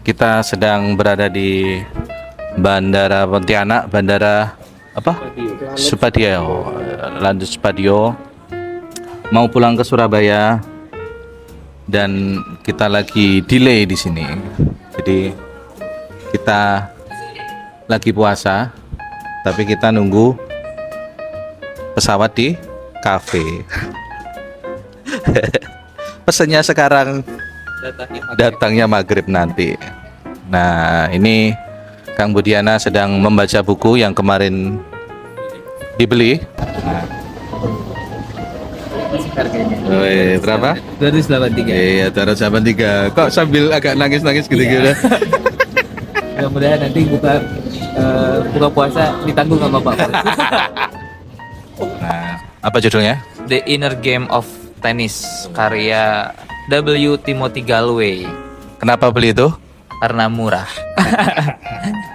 kita sedang berada di Bandara Pontianak, Bandara apa? Supadio, Lanut Supadio. Mau pulang ke Surabaya dan kita lagi delay di sini. Jadi kita lagi puasa, tapi kita nunggu pesawat di kafe. Pesennya sekarang, datangnya maghrib nanti. Nah, ini Kang Budiana sedang membaca buku yang kemarin dibeli. Berapa? 283. Iya, 283. Kok sambil agak nangis-nangis gitu-gitu? Mudah-mudahan nanti buka puasa ditanggung sama Bapak. Nah, apa judulnya? The Inner Game of Tennis karya W. Timothy Gallway. Kenapa beli itu? Karena murah.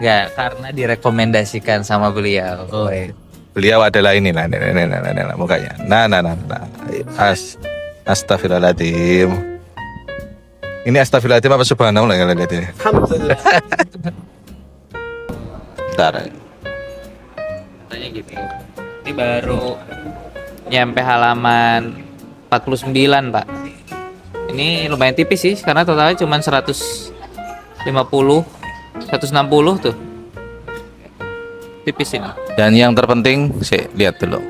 Ya, karena direkomendasikan sama beliau. Oh. Beliau adalah inilah, nah, mukanya. Nah. Astagfirullahaladzim. Ini astagfirullahaladzim apa subhanallah yang lihat ini? Alhamdulillah. Bentar. Katanya gitu. Ini baru nyampe halaman 49, Pak. Ini lumayan tipis sih, karena totalnya cuma 160 tuh. Tipis ini. Dan yang terpenting, sih lihat dulu.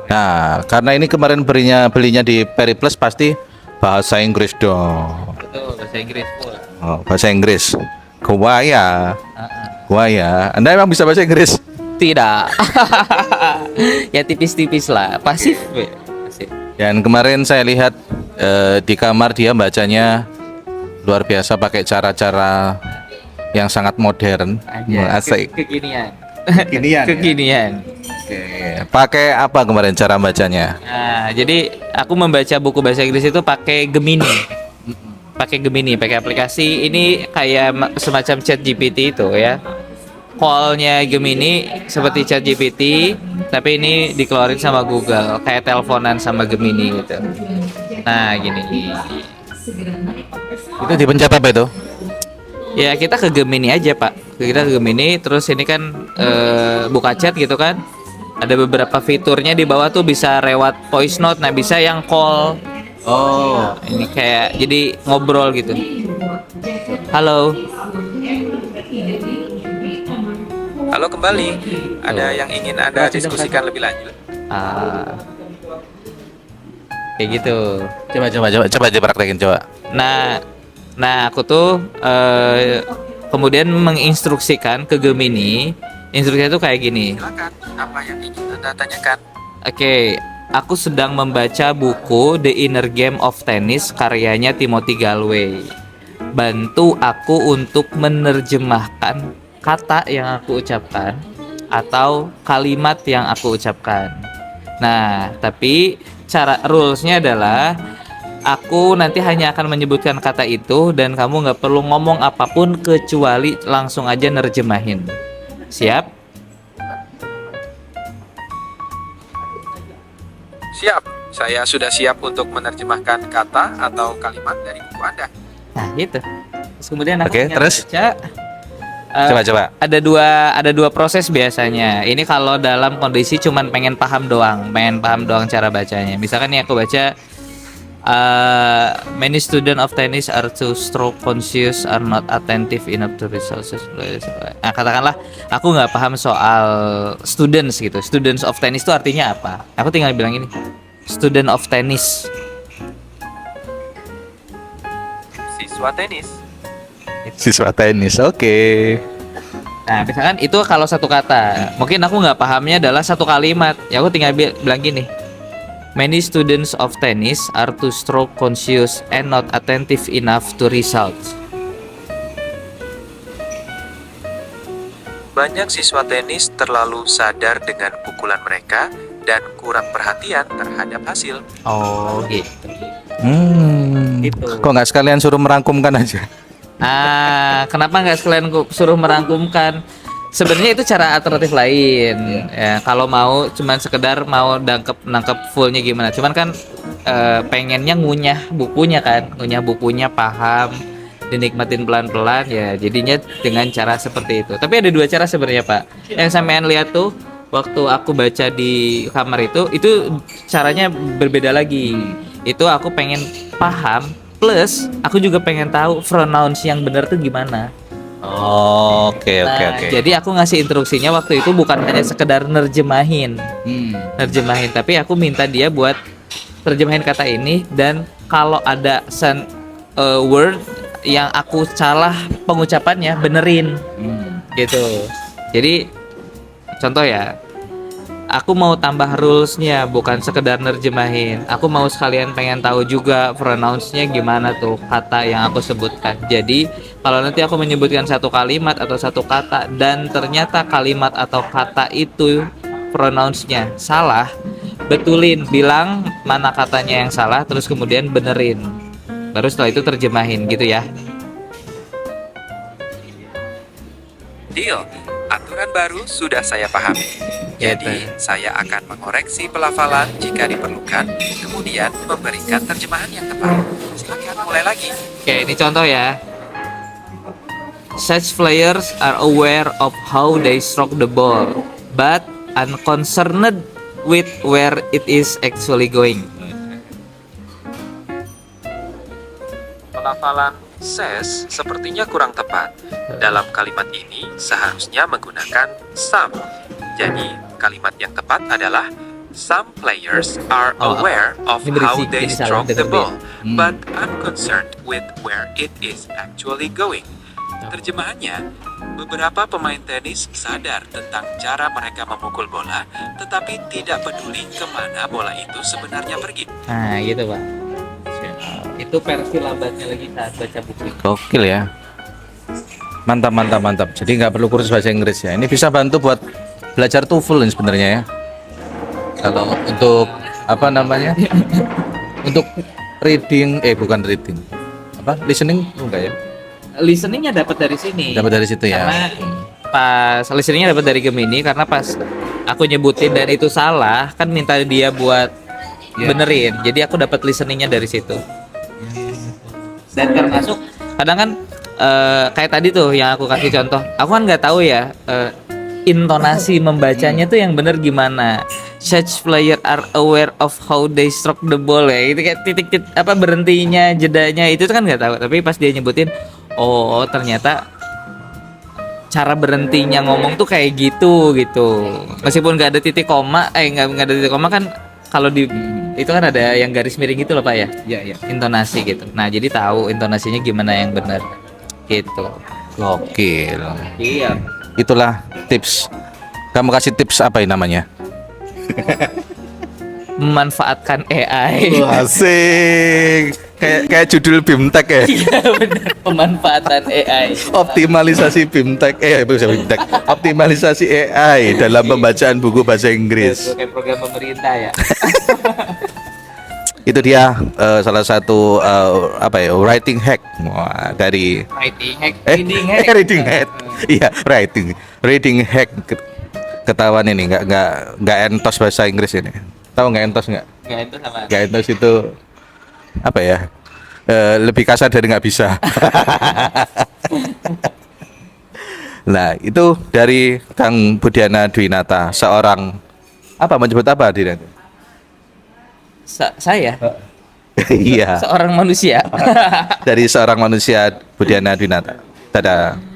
Nah, karena ini kemarin belinya di Periplus pasti bahasa Inggris dong. Betul, bahasa Inggris full. Oh, bahasa Inggris. Gua ya. Anda emang bisa bahasa Inggris? Tidak. Ya tipis-tipis lah, pasif. Pasif. Dan kemarin saya lihat di kamar dia bacanya luar biasa pakai cara-cara yang sangat modern. Asik. Kekinian. Kekinian. Oke. Pakai apa kemarin cara bacanya? Nah, jadi aku membaca buku bahasa Inggris itu pakai Gemini. Pakai aplikasi ini kayak semacam Chat GPT itu ya. Call-nya Gemini seperti Chat GPT, tapi ini dikeluarin sama Google, kayak teleponan sama Gemini gitu. Nah, gini. Itu dipencet apa itu? Ya, kita ke Gemini aja, Pak. Kita ke Gemini, terus ini kan buka chat gitu kan. Ada beberapa fiturnya di bawah tuh bisa lewat voice note, nah bisa yang call. Oh, Ini kayak jadi ngobrol gitu. Halo. Halo kembali, ada yang ingin Anda diskusikan lebih lanjut? Kayak gitu. Coba dipraktekin coba. Nah aku tuh kemudian menginstruksikan ke Gemini. Instruksinya tuh kayak gini. Silakan, apa yang ingin Anda tanyakan? Oke, aku sedang membaca buku The Inner Game of Tennis karyanya Timothy Gallway. Bantu aku untuk menerjemahkan kata yang aku ucapkan atau kalimat yang aku ucapkan. Nah, tapi rulesnya adalah aku nanti hanya akan menyebutkan kata itu dan kamu nggak perlu ngomong apapun kecuali langsung aja nerjemahin. Siap? Siap, saya sudah siap untuk menerjemahkan kata atau kalimat dari buku Anda. Nah, gitu. Terus kemudian aku Oke, tinggal terus? baca. Coba. Ada dua proses biasanya. Ini kalau dalam kondisi cuman pengen paham doang cara bacanya. Misalkan nih aku baca many students of tennis are too stroke conscious, are not attentive enough to resources. Nah, katakanlah aku nggak paham soal students gitu. Students of tennis itu artinya apa? Aku tinggal bilang ini. Student of tennis. Siswa tenis. Siswa tenis, oke. Nah, misalkan itu kalau satu kata. Mungkin aku nggak pahamnya adalah satu kalimat. Ya aku tinggal bilang gini. Many students of tennis are too stroke conscious and not attentive enough to results. Banyak siswa tenis terlalu sadar dengan pukulan mereka dan kurang perhatian terhadap hasil. Oh, gitu. Gitu. Kok nggak sekalian suruh merangkumkan aja? Kenapa nggak sekalian suruh merangkumkan? Sebenarnya itu cara alternatif lain. Ya, kalau mau cuman sekedar mau nangkep fullnya gimana. Cuman kan pengennya ngunyah bukunya kan, paham. dinikmatin pelan-pelan ya, jadinya dengan cara seperti itu. Tapi ada dua cara sebenarnya Pak. Yang sampean lihat tuh waktu aku baca di kamar itu caranya berbeda lagi. Itu aku pengen paham, plus aku juga pengen tahu pronounce yang benar tuh gimana. Oke. Jadi aku ngasih instruksinya waktu itu bukan hanya sekedar nerjemahin, tapi aku minta dia buat terjemahin kata ini, dan kalau ada word yang aku salah pengucapannya benerin, gitu. Jadi contoh ya, aku mau tambah rulesnya, bukan sekedar nerjemahin. Aku mau sekalian pengen tahu juga pronounce-nya gimana tuh kata yang aku sebutkan. Jadi kalau nanti aku menyebutkan satu kalimat atau satu kata dan ternyata kalimat atau kata itu pronounce-nya salah, betulin, bilang mana katanya yang salah, terus kemudian benerin. Baru setelah itu terjemahin gitu ya. Deal. Aturan baru sudah saya pahami. Jadi, saya akan mengoreksi pelafalan jika diperlukan, kemudian memberikan terjemahan yang tepat. Silakan mulai lagi. Oke, ini contoh ya. Such players are aware of how they stroke the ball, but unconcerned with where it is actually going. Pelafalan says sepertinya kurang tepat. Dalam kalimat ini seharusnya menggunakan some. Jadi, kalimat yang tepat adalah some players are aware of Ini how berisik, they ini salah stroke the denger ball, but unconcerned with where it is actually going. Terjemahannya, beberapa pemain tenis sadar tentang cara mereka memukul bola, tetapi tidak peduli kemana bola itu sebenarnya pergi. Nah, gitu Pak. Itu versi lambatnya lagi saat baca buku. Gokil ya. Mantap. Jadi nggak perlu kursus bahasa Inggris ya. Ini bisa bantu buat belajar TOEFL ini sebenarnya ya. Kalau untuk apa namanya? Untuk reading, bukan reading. Apa? Listening enggak ya? Listeningnya dapat dari sini. Dapat dari situ ya. Karena pas listeningnya dapat dari Gemini, karena pas aku nyebutin dan itu salah, kan minta dia buat benerin. Jadi aku dapat listeningnya dari situ. Dan termasuk kadang kan kayak tadi tuh yang aku kasih contoh, aku kan nggak tahu ya intonasi membacanya tuh yang bener gimana. Such player are aware of how they stroke the ball ya. Itu kayak titik apa berhentinya, jedanya itu tuh kan nggak tahu. Tapi pas dia nyebutin, oh ternyata cara berhentinya ngomong tuh kayak gitu. Meskipun nggak ada titik koma, nggak ada titik koma kan, kalau di itu kan ada yang garis miring gitu loh Pak ya. Iya. Intonasi gitu. Nah, jadi tahu intonasinya gimana yang benar. Gitu. Gokil. Iya. Itulah tips. Kamu kasih tips apa ini namanya? Memanfaatkan AI. Asik. Kayak judul BIMTEK ya. Iya benar, pemanfaatan AI. Optimalisasi BIMTEK, BIMTEK. Optimalisasi AI dalam pembacaan buku bahasa Inggris. Kayak program pemerintah ya. Itu dia salah satu writing hack. Wah, dari Writing hack, reading hack. reading hack. Iya, reading hack. Ketahuan ini nggak entos bahasa Inggris ini. Tahu nggak entos nggak? Nggak itu sama. Nggak entos itu apa ya? Lebih kasar dari nggak bisa. Nah, itu dari Kang Budiana Dwinata, seorang apa menyebut apa Dina? Saya Iya. seorang manusia. Dari seorang manusia Budiana Dwinata. Dadah.